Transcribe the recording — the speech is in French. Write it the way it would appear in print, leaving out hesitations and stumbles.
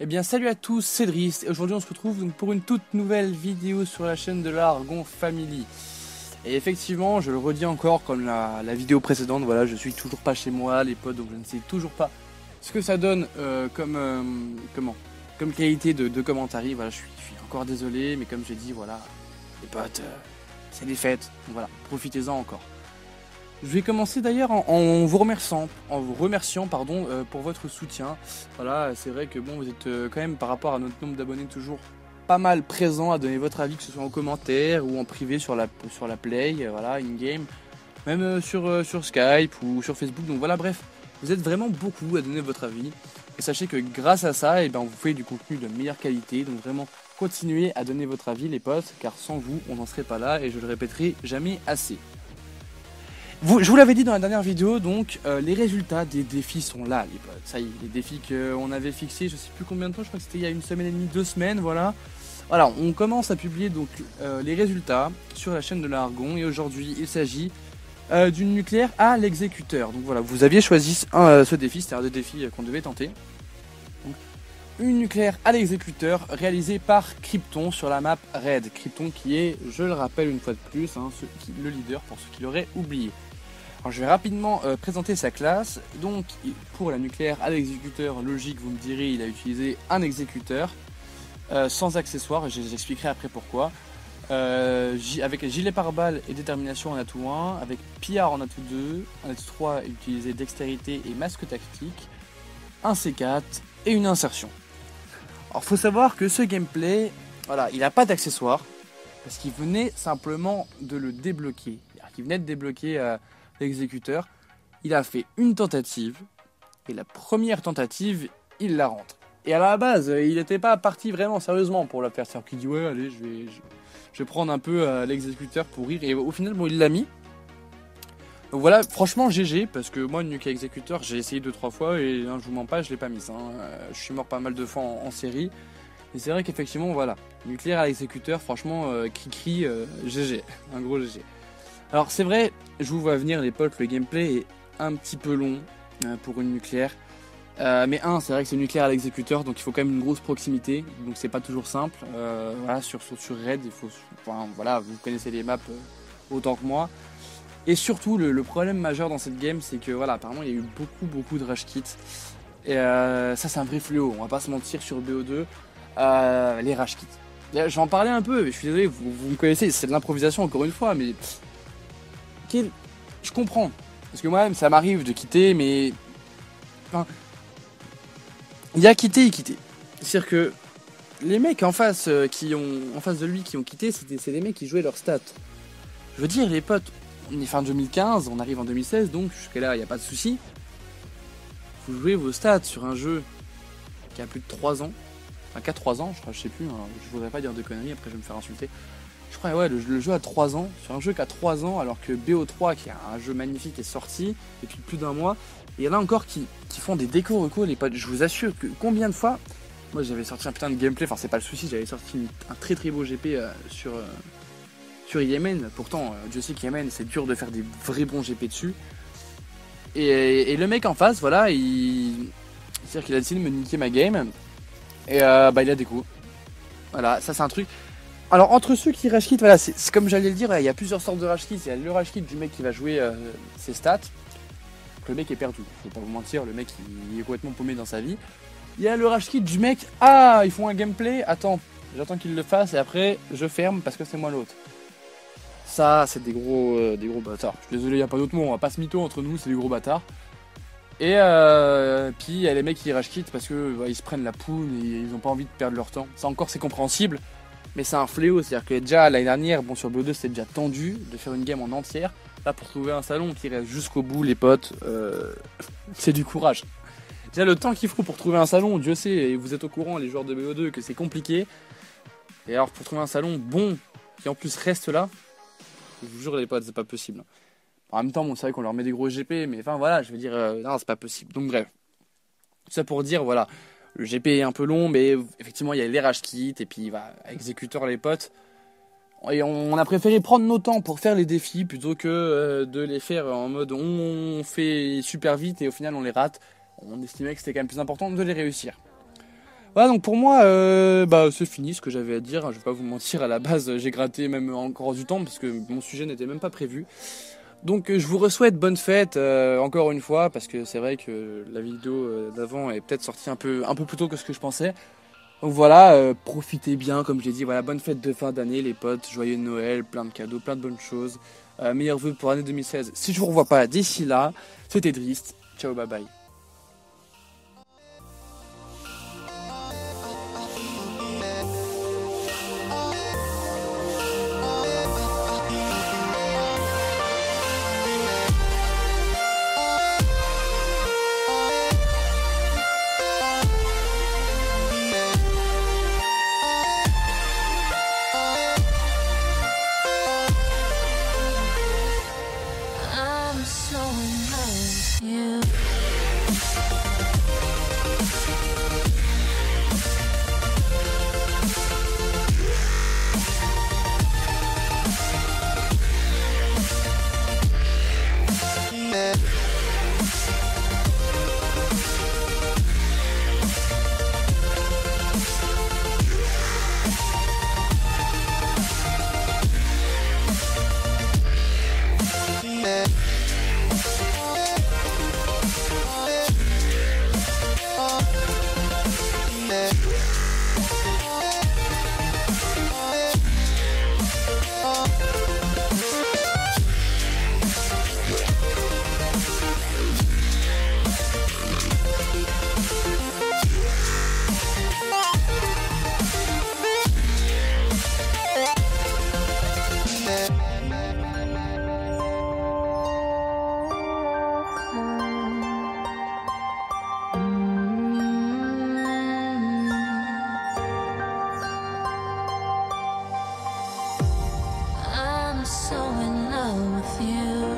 Eh bien salut à tous, c'est Driss et aujourd'hui on se retrouve donc pour une toute nouvelle vidéo sur la chaîne de l'Argon Family. Et effectivement, je le redis encore comme la vidéo précédente, voilà, je suis toujours pas chez moi les potes, donc je ne sais toujours pas ce que ça donne comme qualité de commentaire. Voilà, je suis encore désolé, mais comme j'ai dit, voilà, les potes, c'est les fêtes, donc voilà, profitez-en encore. Je vais commencer d'ailleurs en vous remerciant, pour votre soutien. Voilà, c'est vrai que bon, vous êtes quand même par rapport à notre nombre d'abonnés toujours pas mal présent à donner votre avis, que ce soit en commentaire ou en privé sur la play, voilà, in-game, même sur Skype ou sur Facebook. Donc voilà, bref, vous êtes vraiment beaucoup à donner votre avis. Et sachez que grâce à ça, vous faites du contenu de meilleure qualité. Donc vraiment, continuez à donner votre avis les potes, car sans vous, on n'en serait pas là et je le répéterai jamais assez. Je vous l'avais dit dans la dernière vidéo, donc les résultats des défis sont là, les potes. Ça y est, les défis qu'on avait fixés, je sais plus combien de temps, je crois que c'était il y a une semaine et demie, 2 semaines, voilà. Voilà, on commence à publier donc les résultats sur la chaîne de l'Argon et aujourd'hui il s'agit d'une nucléaire à l'exécuteur. Donc voilà, vous aviez choisi ce défi, c'était un des défis qu'on devait tenter. Donc, une nucléaire à l'exécuteur réalisée par Krypton sur la map Raid. Krypton qui est, je le rappelle une fois de plus, le leader pour ceux qui l'auraient oublié. Alors je vais rapidement présenter sa classe. Donc pour la nucléaire à l'exécuteur, logique, vous me direz, il a utilisé un exécuteur sans accessoires, et je vous expliquerai après pourquoi. Avec gilet pare-balles et détermination en atout 1, avec pillard en atout 2, en atout 3 il utilisait dextérité et masque tactique, un C4 et une insertion. Alors faut savoir que ce gameplay, voilà, il n'a pas d'accessoires, parce qu'il venait simplement de le débloquer. Il venait de débloquer l'exécuteur, il a fait une tentative, et la première tentative, il la rentre. Et à la base, il n'était pas parti vraiment sérieusement pour la faire. C'est-à-dire qu'il dit ouais, allez, je vais prendre un peu l'exécuteur pour rire, et au final, bon, il l'a mis. Donc voilà, franchement GG, parce que moi, une nuque à exécuteur, j'ai essayé 2-3 fois, et je vous mens pas, je l'ai pas mise. Je suis mort pas mal de fois en série. Et c'est vrai qu'effectivement, voilà, nucléaire à l'exécuteur, franchement, cri-cri, GG, un gros GG. Alors c'est vrai, je vous vois venir les potes, le gameplay est un petit peu long pour une nucléaire. Mais c'est vrai que c'est une nucléaire à l'exécuteur, donc il faut quand même une grosse proximité, donc c'est pas toujours simple. Voilà, sur Raid, il faut, enfin, voilà, vous connaissez les maps autant que moi. Et surtout, le problème majeur dans cette game, c'est que voilà, apparemment il y a eu beaucoup de rush kits. Et ça c'est un vrai fléau, on va pas se mentir sur BO2, les rush kits. Je vais en parler un peu, mais je suis désolé, vous me connaissez, c'est de l'improvisation encore une fois, mais je comprends. Parce que moi-même, ça m'arrive de quitter, mais... Enfin, il y a quitté et quitté. C'est-à-dire que les mecs en face, en face de lui qui ont quitté, c'est des mecs qui jouaient leurs stats. Je veux dire, les potes, on est fin 2015, on arrive en 2016, donc jusqu'à là, il n'y a pas de souci. Vous jouez vos stats sur un jeu qui a plus de 3 ans. Enfin, qu'à 3 ans, je crois, je sais plus, hein, je voudrais pas dire de conneries, après je vais me faire insulter. Je crois, ouais, le jeu a 3 ans, sur un jeu qui a 3 ans, alors que BO3, qui est un jeu magnifique, est sorti depuis plus d'un mois. Et il y en a encore qui font des déco-recos, les potes. Je vous assure que combien de fois, moi j'avais sorti un putain de gameplay, enfin c'est pas le souci, j'avais sorti un très beau GP sur Yemen. Pourtant, Dieu sait qu'Yemen, c'est dur de faire des vrais bons GP dessus. Et le mec en face, voilà, c'est-à-dire qu'il a décidé de me niquer ma game. Et il a déco. Voilà, ça c'est un truc. Alors entre ceux qui rage kit, voilà, c'est comme j'allais le dire, il y a plusieurs sortes de rage kit. Il y a le rage kit du mec qui va jouer ses stats. Donc, le mec est perdu, je vais pas vous mentir, le mec il est complètement paumé dans sa vie. Il y a le rage kit du mec, ils font un gameplay, attends, j'attends qu'il le fasse et après je ferme parce que c'est moi l'autre. Ça c'est des gros bâtards. Je suis désolé, il n'y a pas d'autre mot, on va pas se mytho entre nous, c'est des gros bâtards. Et puis il y a les mecs qui rage kit parce que ils se prennent la poune et ils ont pas envie de perdre leur temps. Ça encore c'est compréhensible. Mais c'est un fléau, c'est-à-dire que déjà l'année dernière, bon sur BO2 c'était déjà tendu de faire une game en entière. Là pour trouver un salon qui reste jusqu'au bout les potes, c'est du courage. Déjà le temps qu'il faut pour trouver un salon, Dieu sait, et vous êtes au courant les joueurs de BO2 que c'est compliqué. Et alors pour trouver un salon bon, qui en plus reste là, je vous jure les potes c'est pas possible. En même temps bon c'est vrai qu'on leur met des gros GP, mais enfin voilà je veux dire, non c'est pas possible. Donc bref, tout ça pour dire voilà. Le GP est un peu long, mais effectivement, il y a les rage kits et puis exécuteur les potes. Et on a préféré prendre nos temps pour faire les défis plutôt que de les faire en mode on fait super vite et au final on les rate. On estimait que c'était quand même plus important de les réussir. Voilà, donc pour moi, c'est fini ce que j'avais à dire. Je vais pas vous mentir, à la base, j'ai gratté même encore du temps parce que mon sujet n'était même pas prévu. Donc je vous souhaite bonne fête encore une fois parce que c'est vrai que la vidéo d'avant est peut-être sortie un peu plus tôt que ce que je pensais. Donc voilà, profitez bien comme j'ai dit. Voilà, bonne fête de fin d'année les potes, joyeux Noël, plein de cadeaux, plein de bonnes choses. Meilleurs vœux pour l'année 2016. Si je vous revois pas d'ici là, c'était triste. Ciao, bye bye. I'm so in love with you. I'm so in love with you.